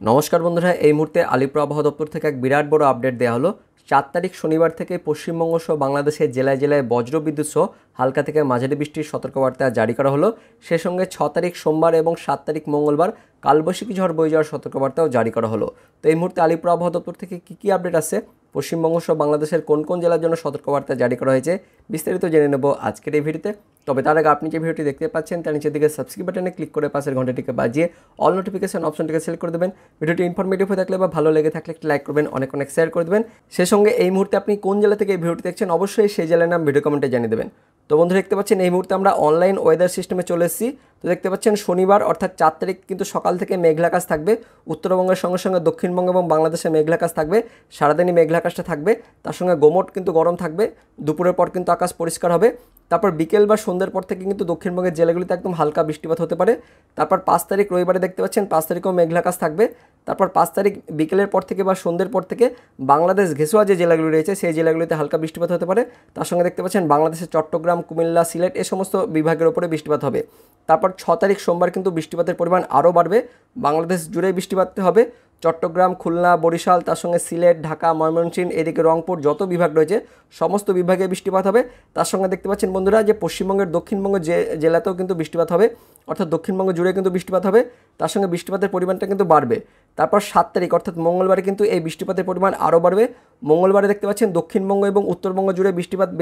নমস্কার বন্ধুরা, এই মুহূর্তে আলিপুর আবহাওয়া দপ্তর থেকে এক বিরাট বড় আপডেট দেওয়া হলো। 4 তারিখ শনিবার থেকে পশ্চিমবঙ্গ সহ বাংলাদেশের জেলায় জেলায় বজ্রবিদ্যুৎ সহ হালকা থেকে মাঝারি বৃষ্টির সতর্কবার্তা জারি করা হলো। সে সঙ্গে 6 তারিখ সোমবার এবং 7 তারিখ মঙ্গলবার কালবৈশাখী ঝড় বয়ে যাওয়ার সতর্কবার্তাও জারি করা হলো। তো এই মুহূর্তে আলিপুর আবহাওয়া দপ্তর থেকে কী আপডেট আছে, পশ্চিমবঙ্গ সহ বাংলাদেশের কোন কোন জেলার জন্য সতর্কবার্তা জারি করা হয়েছে, বিস্তারিত জেনে নেব আজকের এই ভিডিওতে। তবে তার আগে আপনি যে ভিডিওটি দেখতে পাচ্ছেন তার নিচের দিকে সাবস্ক্রাইব বাটনে ক্লিক করে পাশের ঘন্টাটিকে বাজিয়ে অল নোটিফিকেশন অপশনটিকে সিলেক্ট করে দেবেন। ভিডিওটি ইনফরমেটিভ হয়ে থাকলে বা ভালো লেগে থাকলে একটি লাইক করবেন, অনেক শেয়ার করে দেবেন। সেই সঙ্গে এই মুহূর্তে আপনি কোন জেলা থেকে এই ভিডিওটি দেখছেন অবশ্যই সেই জেলার নাম ভিডিও কমেন্টে জানিয়ে দেবেন। তো বন্ধুরা, দেখতে পাচ্ছেন এই মুহূর্তে আমরা অনলাইন ওয়েদার সিস্টেমে চলে এসেছি। তো দেখতে পাচ্ছেন শনিবার অর্থাৎ 4 তারিখ কিন্তু সকাল থেকে মেঘলা আকাশ থাকবে। উত্তরবঙ্গের সঙ্গে সঙ্গে দক্ষিণবঙ্গ এবং বাংলাদেশে মেঘলা আকাশ থাকবে, সারাদিনই মেঘলা আকাশটা থাকবে। তার সঙ্গে গোমট কিন্তু গরম থাকবে। দুপুরের পর কিন্তু আকাশ পরিষ্কার হবে। তারপর বিকেল বা সন্ধ্যের পর থেকে কিন্তু দক্ষিণবঙ্গের জেলাগুলিতে একদম হালকা বৃষ্টিপাত হতে পারে। তারপর 5 তারিখ রবিবারে দেখতে পাচ্ছেন 5 তারিখেও মেঘলা আকাশ থাকবে। তারপর 5 তারিখ বিকেলের পর থেকে বা সন্ধ্যের পর থেকে বাংলাদেশ ঘেঁষুয়া যে জেলাগুলি রয়েছে সেই জেলাগুলিতে হালকা বৃষ্টিপাত হতে পারে। তার সঙ্গে দেখতে পাচ্ছেন বাংলাদেশের চট্টগ্রাম, কুমিল্লা, সিলেট এই সমস্ত বিভাগের ওপরে বৃষ্টিপাত হবে। তারপর 6 তারিখ সোমবার কিন্তু বৃষ্টিপাতের পরিমাণ আরও বাড়বে। বাংলাদেশ জুড়ে বৃষ্টিপাত হবে। চট্টগ্রাম, খুলনা, বরিশাল, তার সঙ্গে সিলেট, ঢাকা, ময়মনসিংহ, এদিকে রংপুর যত বিভাগ রয়েছে সমস্ত বিভাগে বৃষ্টিপাত হবে। তার সঙ্গে দেখতে পাচ্ছেন বন্ধুরা যে পশ্চিমবঙ্গের দক্ষিণবঙ্গের যে জেলাতেও কিন্তু বৃষ্টিপাত হবে, অর্থাৎ দক্ষিণবঙ্গ জুড়ে কিন্তু বৃষ্টিপাত হবে। তার সঙ্গে বৃষ্টিপাতের পরিমাণটা কিন্তু বাড়বে। তারপর 7 তারিখ অর্থাৎ মঙ্গলবারে কিন্তু এই বৃষ্টিপাতের পরিমাণ আরও বাড়বে। মঙ্গলবারে দেখতে পাচ্ছেন দক্ষিণবঙ্গ এবং উত্তরবঙ্গ জুড়ে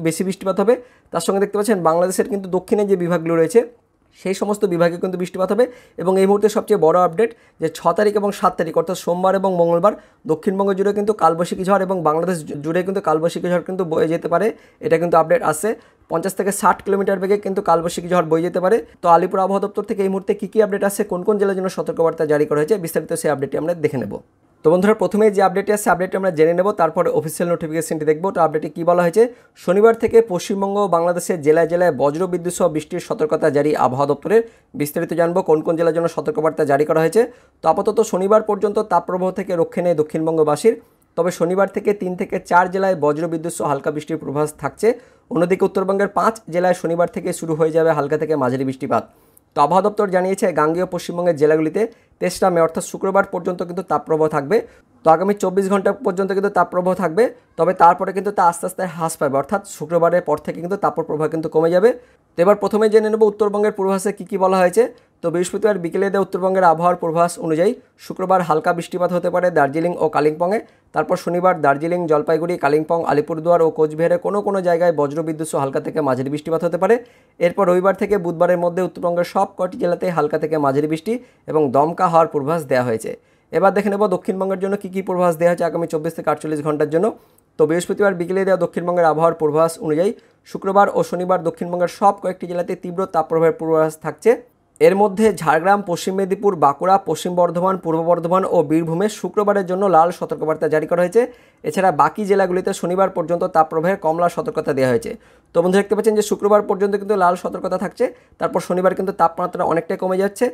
বেশি বৃষ্টিপাত হবে। তার সঙ্গে দেখতে পাচ্ছেন বাংলাদেশের কিন্তু দক্ষিণে যে বিভাগগুলো রয়েছে সেই সমস্ত বিভাগে কিন্তু বৃষ্টিপাত হবে। এবং এই মুহূর্তে সবচেয়ে বড় আপডেট যে 6 তারিখ এবং 7 তারিখ অর্থাৎ সোমবার এবং মঙ্গলবার দক্ষিণবঙ্গ জুড়ে কিন্তু কালবৈশাখী ঝড় এবং বাংলাদেশ জুড়ে কিন্তু কালবৈশাখী ঝড় কিন্তু বয়ে যেতে পারে। এটা কিন্তু আপডেট আসছে। 50 থেকে 60 কিলোমিটার বেগে কিন্তু কালবৈশাখী ঝড় বয়ে যেতে পারে। তো আলিপুর আবহাওয়া দপ্তর থেকে এই মুহূর্তে কী আপডেট আসছে, কোন কোন জেলার জন্য সতর্কবার্তা জারি করা হয়েছে, বিস্তারিত সেই আপডেটটি আমরা দেখে নেব। তো বন্ধুরা, প্রথমে যে আপডেটটি আসছে আপডেটটি আমরা জেনে নেব, তারপরে অফিসিয়াল নোটিফিকেশনটি দেখব। তো আপডেটে কী বলা হয়েছে, শনিবার থেকে পশ্চিমবঙ্গ ও বাংলাদেশের জেলায় জেলায় বজ্রবিদ্যুৎ সহ বৃষ্টির সতর্কতা জারি আবহাওয়া দপ্তরের। বিস্তারিত জানবো কোন কোন জেলার জন্য সতর্কবার্তা জারি করা হয়েছে। তো আপাতত শনিবার পর্যন্ত তাপপ্রবাহ থেকে রক্ষে নেই দক্ষিণবঙ্গবাসীর। তবে শনিবার থেকে 3 থেকে 4 জেলায় বজ্রবিদ্যুৎ সহ হালকা বৃষ্টির পূর্বাভাস থাকছে। অন্যদিকে উত্তরবঙ্গের 5 জেলায় শনিবার থেকে শুরু হয়ে যাবে হালকা থেকে মাঝারি বৃষ্টিপাত। তো আবহাওয়া দপ্তর জানিয়েছে গাঙ্গেয় পশ্চিমবঙ্গের জেলাগুলিতে 23 মে অর্থাৎ শুক্রবার পর্যন্ত কিন্তু তাপপ্রবাহ থাকবে। তো আগামী 24 ঘন্টা পর্যন্ত কিন্তু তাপপ্রবাহ থাকবে। তবে তারপরে কিন্তু তা আস্তে আস্তে হ্রাস পাবে, অর্থাৎ শুক্রবারের পর থেকে কিন্তু তাপপ্রবাহ কিন্তু কমে যাবে। তো এবার প্রথমে জেনে নেব উত্তরবঙ্গের পূর্বাভাসে কী বলা হয়েছে। তো বৃহস্পতিবার বিকেলে দেওয়া উত্তরবঙ্গের আবহাওয়ার পূর্বাভাস অনুযায়ী শুক্রবার হালকা বৃষ্টিপাত হতে পারে দার্জিলিং ও কালিম্পংয়ে। তারপর শনিবার দার্জিলিং, জলপাইগুড়ি, কালিম্পং, আলিপুরদুয়ার ও কোচবিহারে কোনো কোনো জায়গায় বজ্রবিদ্যুৎ সহ হালকা থেকে মাঝারি বৃষ্টিপাত হতে পারে। এরপর রবিবার থেকে বুধবারের মধ্যে উত্তরবঙ্গের সব কটি জেলাতে হালকা থেকে মাঝারি বৃষ্টি এবং দমকা হওয়ার পূর্বাভাস দেওয়া হয়েছে। এবার দেখে নেব দক্ষিণবঙ্গের জন্য কী পূর্বাভাস দেওয়া হয়েছে আগামী 24 থেকে 48 ঘন্টার জন্য। তো বৃহস্পতিবার বিকেলে দেওয়া দক্ষিণবঙ্গের আবহাওয়ার পূর্বাভাস অনুযায়ী শুক্রবার ও শনিবার দক্ষিণবঙ্গের সব কয়েকটি জেলাতে তীব্র তাপপ্রবাহের পূর্বাভাস থাকছে। এর মধ্যে ঝাড়গ্রাম, পশ্চিম মেদিনীপুর, বাঁকুড়া, পশ্চিম বর্ধমান, পূর্ব বর্ধমান ও বীরভূমে শুক্রবারের জন্য লাল সতর্কবার্তা জারি করা হয়েছে। এছাড়া বাকি জেলাগুলিতে শনিবার পর্যন্ত তাপপ্রবাহের কমলা সতর্কতা দেওয়া হয়েছে। তো বন্ধু, দেখতে পাচ্ছেন যে শুক্রবার পর্যন্ত কিন্তু লাল সতর্কতা থাকছে। তারপর শনিবার কিন্তু তাপমাত্রা অনেকটাই কমে যাচ্ছে,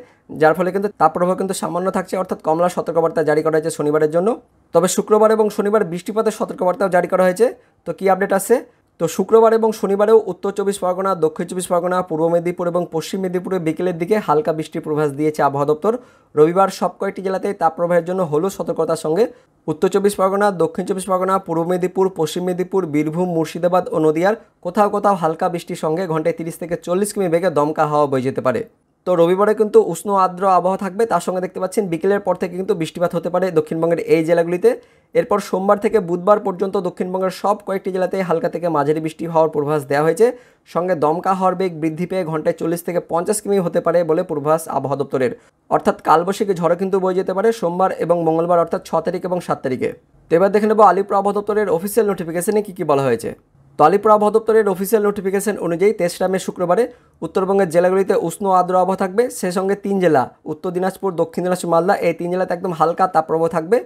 যার ফলে কিন্তু তাপপ্রবাহ কিন্তু সামান্য থাকছে, অর্থাৎ কমলা সতর্কবার্তা জারি করা হয়েছে শনিবারের জন্য। তবে শুক্রবার এবং শনিবার বৃষ্টিপাতের সতর্কবার্তাও জারি করা হয়েছে। তো কী আপডেট আছে, তো শুক্রবার এবং শনিবারেও উত্তর 24 পরগনা, দক্ষিণ 24 পরগনা, পূর্ব মেদিনীপুর এবং পশ্চিম মেদিনীপুরে বিকেলের দিকে হালকা বৃষ্টির পূর্বাভাস দিয়েছে আবহাওয়া দপ্তর। রবিবার সব কয়েকটি জেলাতেই তাপপ্রবাহের জন্য হলুদ সতর্কতার সঙ্গে উত্তর 24 পরগনা, দক্ষিণ 24 পরগনা, পূর্ব মেদিনীপুর, পশ্চিম মেদিনীপুর, বীরভূম, মুর্শিদাবাদ ও নদিয়ার কোথাও কোথাও হালকা বৃষ্টির সঙ্গে ঘন্টায় 30 থেকে 40 কিমি বেগে দমকা হাওয়া বয়ে যেতে পারে। তো রবিবারে কিন্তু উষ্ণ আর্দ্র আবহাওয়া থাকবে, তার সঙ্গে দেখতে পাচ্ছেন বিকেলের পর থেকে কিন্তু বৃষ্টিপাত হতে পারে দক্ষিণবঙ্গের এই জেলাগুলিতে। এরপর সোমবার থেকে বুধবার পর্যন্ত দক্ষিণবঙ্গের সব কয়েকটি জেলাতে হালকা থেকে মাঝারি বৃষ্টি হওয়ার পূর্বাভাস দেওয়া হয়েছে। সঙ্গে দমকা হওয়ার বেগ বৃদ্ধি পেয়ে ঘন্টায় 40 থেকে 50 কিমি হতে পারে বলে পূর্বাভাস আবহাওয়া দপ্তরের। অর্থাৎ কালবৈশাখী ঝড়ও কিন্তু বয়ে যেতে পারে সোমবার এবং মঙ্গলবার অর্থাৎ 6 তারিখ এবং 7 তারিখে। তো এবার দেখে নেব আলিপুর আবহাওয়া দপ্তরের অফিসিয়াল নোটিফিকেশনে কী বলা হয়েছে। তো আলিপুর আবহাওয়া দপ্তরের অফিসিয়াল নোটিফিকেশন অনুযায়ী 23 মে শুক্রবারে উত্তরবঙ্গের জেলাগুলিতে উষ্ণ আর্দ্র আবহাওয়া থাকবে। সেই সঙ্গে 3 জেলা উত্তর দিনাজপুর, দক্ষিণ দিনাজপুর, মালদা এই 3 জেলাতে একদম হালকা তাপপ্রবাহ থাকবে।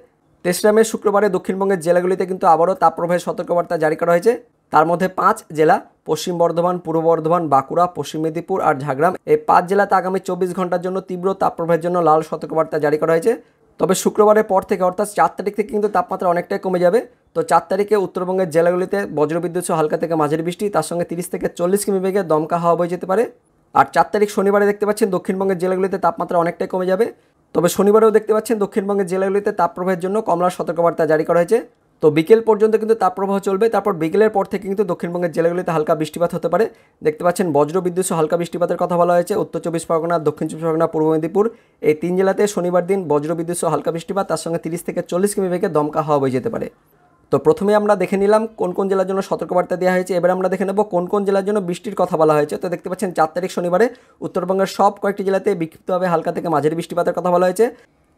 23 মে শুক্রবারে দক্ষিণবঙ্গের জেলাগুলিতে কিন্তু আবারও তাপপ্রবাহের সতর্কবার্তা জারি করা হয়েছে। তার মধ্যে 5 জেলা পশ্চিম বর্ধমান, পূর্ব বর্ধমান, বাঁকুড়া, পশ্চিম মেদিনীপুর আর ঝাড়গ্রাম এই 5 জেলাতে আগামী 24 ঘন্টার জন্য তীব্র তাপপ্রবাহের জন্য লাল সতর্কবার্তা জারি করা হয়েছে। তবে শুক্রবারের পর থেকে অর্থাৎ 4 তারিখ থেকে কিন্তু তাপমাত্রা অনেকটাই কমে যাবে। তো 4 তারিখে উত্তরবঙ্গের জেলাগুলিতে বজ্রবিদ্যুৎ সহ হালকা থেকে মাঝারি বৃষ্টি, তার সঙ্গে 30 থেকে 40 কিমি বেগে দমকা হাওয়া বয়ে যেতে পারে। আর 4 তারিখ শনিবারে দেখতে পাচ্ছেন দক্ষিণবঙ্গের জেলাগুলিতে তাপমাত্রা অনেকটাই কমে যাবে। তবে শনিবারেও দেখতে পাচ্ছেন দক্ষিণবঙ্গের জেলাগুলিতে তাপপ্রবাহের জন্য কমলা সতর্কবার্তা জারি করা হয়েছে। তো বিকেল পর্যন্ত কিন্তু তাপপ্রবাহ চলবে, তারপর বিকেলের পর থেকে কিন্তু দক্ষিণবঙ্গের জেলাগুলিতে হালকা বৃষ্টিপাত হতে পারে। দেখতে পাচ্ছেন বজ্রবিদ্যুৎ সহ হালকা বৃষ্টিপাতের কথা বলা হয়েছে। উত্তর চব্বিশ পরগনা, দক্ষিণ চব্বিশ পরগনা, পূর্ব মেদিনীপুর এই 3 জেলাতে শনিবার দিন বজ্রবিদ্যুৎ সহ হালকা বৃষ্টিপাত, তার সঙ্গে 30 থেকে 40 কিমি বেগে দমকা হাওয়া বয়ে যেতে পারে। তো প্রথমে আমরা দেখে নিলাম কোন কোন জেলার জন্য সতর্কবার্তা দেওয়া হয়েছে। এবার আমরা দেখে নেব কোন কোন জেলার জন্য বৃষ্টির কথা বলা হয়েছে। তো দেখতে পাচ্ছেন 4 তারিখ শনিবারে উত্তরবঙ্গের সব কয়েকটি জেলাতে বিক্ষিপ্তভাবে হালকা থেকে মাঝারি বৃষ্টিপাতের কথা বলা হয়েছে।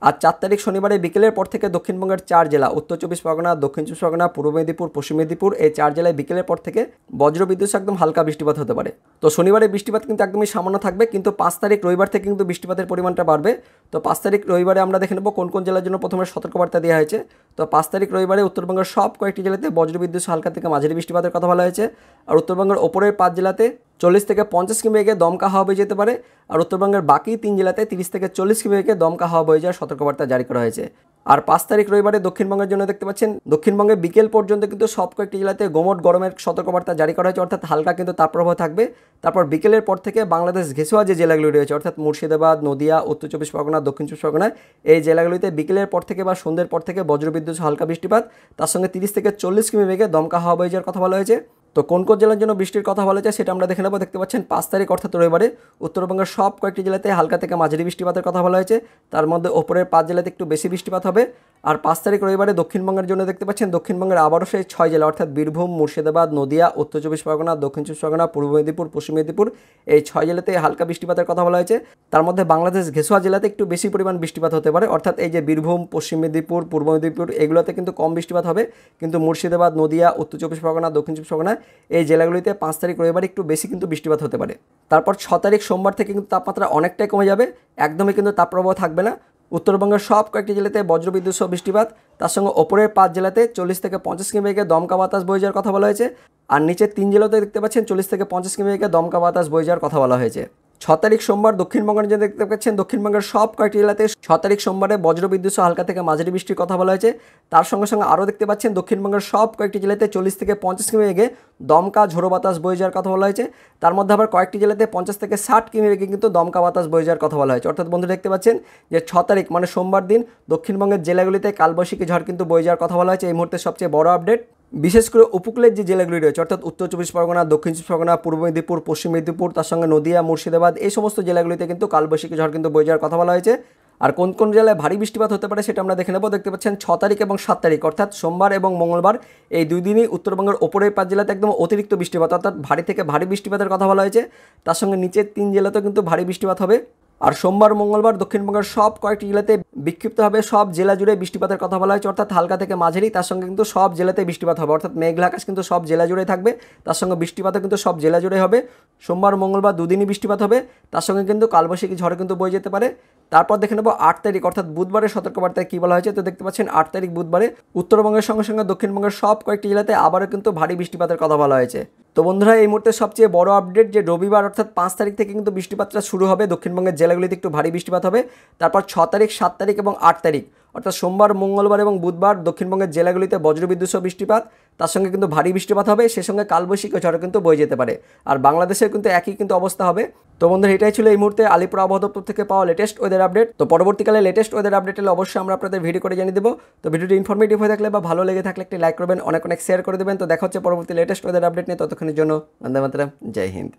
আর 4 তারিখ শনিবারে বিকেলের পর থেকে দক্ষিণবঙ্গের 4 জেলা উত্তর চব্বিশ পরগনা, দক্ষিণ চব্বিশ পরগনা, পূর্ব মেদিনীপুর, পশ্চিম মেদিনীপুর এই 4 জেলায় বিকেলের পর থেকে বজ্রবিদ্যুৎ সহ একদম হালকা বৃষ্টিপাত হতে পারে। তো শনিবারে বৃষ্টিপাত কিন্তু একদমই সামান্য থাকবে, কিন্তু 5 তারিখ রবিবার থেকে কিন্তু বৃষ্টিপাতের পরিমাণটা বাড়বে। তো 5 তারিখ রবিবারে আমরা দেখে নেব কোন কোন জেলার জন্য প্রথমে সতর্কবার্তা দেওয়া হয়েছে। তো 5 তারিখ রবিবারে উত্তরবঙ্গের সব কয়েকটি জেলাতে বজ্রবিদ্যুৎ সহ হালকা থেকে মাঝারি বৃষ্টিপাতের কথা বলা হয়েছে। আর উত্তরবঙ্গের ওপরের 5 জেলাতে 40 থেকে 50 কিমি বেগে দমকা হাওয়া বয়ে যেতে পারে। আর উত্তরবঙ্গের বাকি 3 জেলাতে 30 থেকে 40 কিমি বেগে দমকা হাওয়া বয়ে যাওয়ার সতর্কবার্তা জারি করা হয়েছে। আর 5 তারিখ রবিবারে দক্ষিণবঙ্গের জন্য দেখতে পাচ্ছেন দক্ষিণবঙ্গে বিকেল পর্যন্ত কিন্তু সব কয়েকটি জেলাতে গোমট গরমের সতর্কবার্তা জারি করা হয়েছে, অর্থাৎ হালকা কিন্তু তাপপ্রবাহ থাকবে। তারপর বিকেলের পর থেকে বাংলাদেশ ঘেঁষুয়া যে জেলাগুলি রয়েছে অর্থাৎ মুর্শিদাবাদ, নদিয়া, উত্তর চব্বিশ পরগনা, দক্ষিণ চব্বিশ পরগনা এই জেলাগুলিতে বিকেলের পর থেকে বা সন্ধ্যের পর থেকে বজ্রবিদ্যুৎ সহ হালকা বৃষ্টিপাত, তার সঙ্গে 30 থেকে 40 কিমি বেগে দমকা হাওয়া বয়ে যাওয়ার কথা বলা হয়েছে। তো কোন কোন জেলার জন্য বৃষ্টির কথা বলা যায় সেটা আমরা দেখে নেব। দেখতে পাচ্ছেন 5 তারিখ অর্থাৎ রবিবারে উত্তরবঙ্গের সব কয়েকটি জেলাতে হালকা থেকে মাঝারি বৃষ্টিপাতের কথা বলা হয়েছে। তার মধ্যে ওপরের 5 জেলাতে একটু বেশি বৃষ্টিপাত হবে। আর 5 তারিখ রবিবারে দক্ষিণবঙ্গের জন্য দেখতে পাচ্ছেন দক্ষিণবঙ্গের আবারও সেই 6 জেলা অর্থাৎ বীরভূম, মুর্শিদাবাদ, নদিয়া, উত্তর চব্বিশ পরগনা, দক্ষিণ চব্বিশ পরগনা, পূর্ব মেদিনীপুর, পশ্চিম মেদিনীপুর এই 6 জেলাতে হালকা বৃষ্টিপাতের কথা বলা হয়েছে। তার মধ্যে বাংলাদেশ ঘেঁষুয়া জেলাতে একটু বেশি পরিমাণ বৃষ্টিপাত হতে পারে, অর্থাৎ এই যে বীরভূম, পশ্চিম মেদিনীপুর, পূর্ব মেদিনীপুর এগুলোতে কিন্তু কম বৃষ্টিপাত হবে, কিন্তু মুর্শিদাবাদ, নদিয়া, উত্তর চব্বিশ পরগনা, দক্ষিণ চব্বিশ পরগনা এই জেলাগুলিতে 5 তারিখ রবিবার একটু বেশি কিন্তু বৃষ্টিপাত হতে পারে। তারপর 6 তারিখ সোমবার থেকে কিন্তু তাপমাত্রা অনেকটাই কমে যাবে, একদমই কিন্তু তাপপ্রবাহ থাকবে না। উত্তরবঙ্গের সব কয়েকটি জেলাতে বজ্রবিদ্যুৎ সহ বৃষ্টিপাত, তার সঙ্গে ওপরের 5 জেলাতে 40 থেকে 50 কিমি বেগে দমকা বাতাস বয়ে যাওয়ার কথা বলা হয়েছে। আর নিচের 3 জেলাতে দেখতে পাচ্ছেন 40 থেকে 50 কিমি বেগে দমকা বাতাস বয়ে যাওয়ার কথা বলা হয়েছে। 6 তারিখ সোমবার দক্ষিণবঙ্গের জন্য দেখতে পাচ্ছেন দক্ষিণবঙ্গের সব কয়েকটি জেলাতে 6 তারিখ সোমবারে বজ্রবিদ্যুৎ সহ হালকা থেকে মাঝারি বৃষ্টির কথা বলা হয়েছে। তার সঙ্গে সঙ্গে আরও দেখতে পাচ্ছেন দক্ষিণবঙ্গের সব কয়েকটি জেলাতে 40 থেকে 50 কিমি বেগে দমকা ঝোড়ো বাতাস বয়ে যাওয়ার কথা বলা হয়েছে। তার মধ্যে আবার কয়েকটি জেলাতে 50 থেকে 60 কিমি বেগে কিন্তু দমকা বাতাস বয়ে যাওয়ার কথা বলা হয়েছে। অর্থাৎ বন্ধু দেখতে পাচ্ছেন যে 6 তারিখ মানে সোমবার দিন দক্ষিণবঙ্গের জেলাগুলিতে কালবৈশাখী ঝড় কিন্তু বয়ে যাওয়ার কথা বলা হয়েছে। এই মুহূর্তে সবচেয়ে বড় আপডেট, বিশেষ করে উপকূলের যে জেলাগুলি রয়েছে অর্থাৎ উত্তর চব্বিশ পরগনা, দক্ষিণ চব্বিশ পরগনা, পূর্ব মেদিনীপুর, পশ্চিম মেদিনীপুর, তার সঙ্গে নদিয়া, মুর্শিদাবাদ এই সমস্ত জেলাগুলিতে কিন্তু কালবৈশাখী ঝড় কিন্তু বয়ে যাওয়ার কথা বলা হয়েছে। আর কোন কোন জেলায় ভারী বৃষ্টিপাত হতে পারে সেটা আমরা দেখে নেব। দেখতে পাচ্ছেন 6 তারিখ এবং 7 তারিখ অর্থাৎ সোমবার এবং মঙ্গলবার এই 2 দিনই উত্তরবঙ্গের ওপরের 5 জেলাতে একদম অতিরিক্ত বৃষ্টিপাত অর্থাৎ ভারী থেকে ভারী বৃষ্টিপাতের কথা বলা হয়েছে। তার সঙ্গে নিচের 3 জেলাতেও কিন্তু ভারী বৃষ্টিপাত হবে। আর সোমবার মঙ্গলবার দক্ষিণবঙ্গের সব কয়েকটি জেলাতে বিক্ষিপ্তভাবে সব জেলা জুড়ে বৃষ্টিপাতের কথা বলা হয়েছে, অর্থাৎ হালকা থেকে মাঝারি, তার সঙ্গে কিন্তু সব জেলাতে বৃষ্টিপাত হবে, অর্থাৎ মেঘলা আকাশ কিন্তু সব জেলা জুড়ে থাকবে, তার সঙ্গে বৃষ্টিপাতও কিন্তু সব জেলা জুড়ে হবে। সোমবার মঙ্গলবার 2 দিনই বৃষ্টিপাত হবে, তার সঙ্গে কিন্তু কালবৈশাখী ঝড় কিন্তু বয়ে যেতে পারে। তারপর দেখে নেব 8 তারিখ অর্থাৎ বুধবারের সতর্কবার্তায় কী বলা হয়েছে। তো দেখতে পাচ্ছেন 8 তারিখ বুধবারে উত্তরবঙ্গের সঙ্গে সঙ্গে দক্ষিণবঙ্গের সব কয়েকটি জেলাতে আবারও কিন্তু ভারী বৃষ্টিপাতের কথা বলা হয়েছে। তো বন্ধুরা এই মুহূর্তে সবচেয়ে বড় আপডেট যে রবিবার অর্থাৎ 5 তারিখ থেকে কিন্তু বৃষ্টিপাতটা শুরু হবে, দক্ষিণবঙ্গের জেলাগুলিতে একটু ভারী বৃষ্টিপাত হবে। তারপর 6 তারিখ, 7 তারিখ এবং 8 তারিখ অর্থাৎ সোমবার, মঙ্গলবার এবং বুধবার দক্ষিণবঙ্গের জেলাগুলিতে বজ্রবিদ্যুৎ সহ বৃষ্টিপাত, তার সঙ্গে কিন্তু ভারী বৃষ্টিপাত হবে, সে সঙ্গে কালবৈশাখী ঝড় কিন্তু বয়ে যেতে পারে। আর বাংলাদেশের কিন্তু একই কিন্তু অবস্থা হবে। তো বন্ধুরা এটাই ছিল এই মুহূর্তে আলিপুর আবহাওয়া দপ্তর থেকে পাওয়া লেটেস্ট ওয়েদার আপডেট। তো পরবর্তীকালে লেটেস্ট ওয়েদার আপডেট হলে অবশ্যই আমরা আপনাদের ভিডিও করে জানিয়ে দেবো। তো ভিডিওটি ইনফরমেটিভ হয়ে থাকলে বা ভালো লেগে থাকলে একটি লাইক করবেন, অনেক অনেক শেয়ার করে দেবেন। তো দেখা হচ্ছে পরবর্তী লেটেস্ট ওয়েদার আপডেট নিয়ে, ততক্ষণের জন্য বন্দে মাতরম, জয় হিন্দ।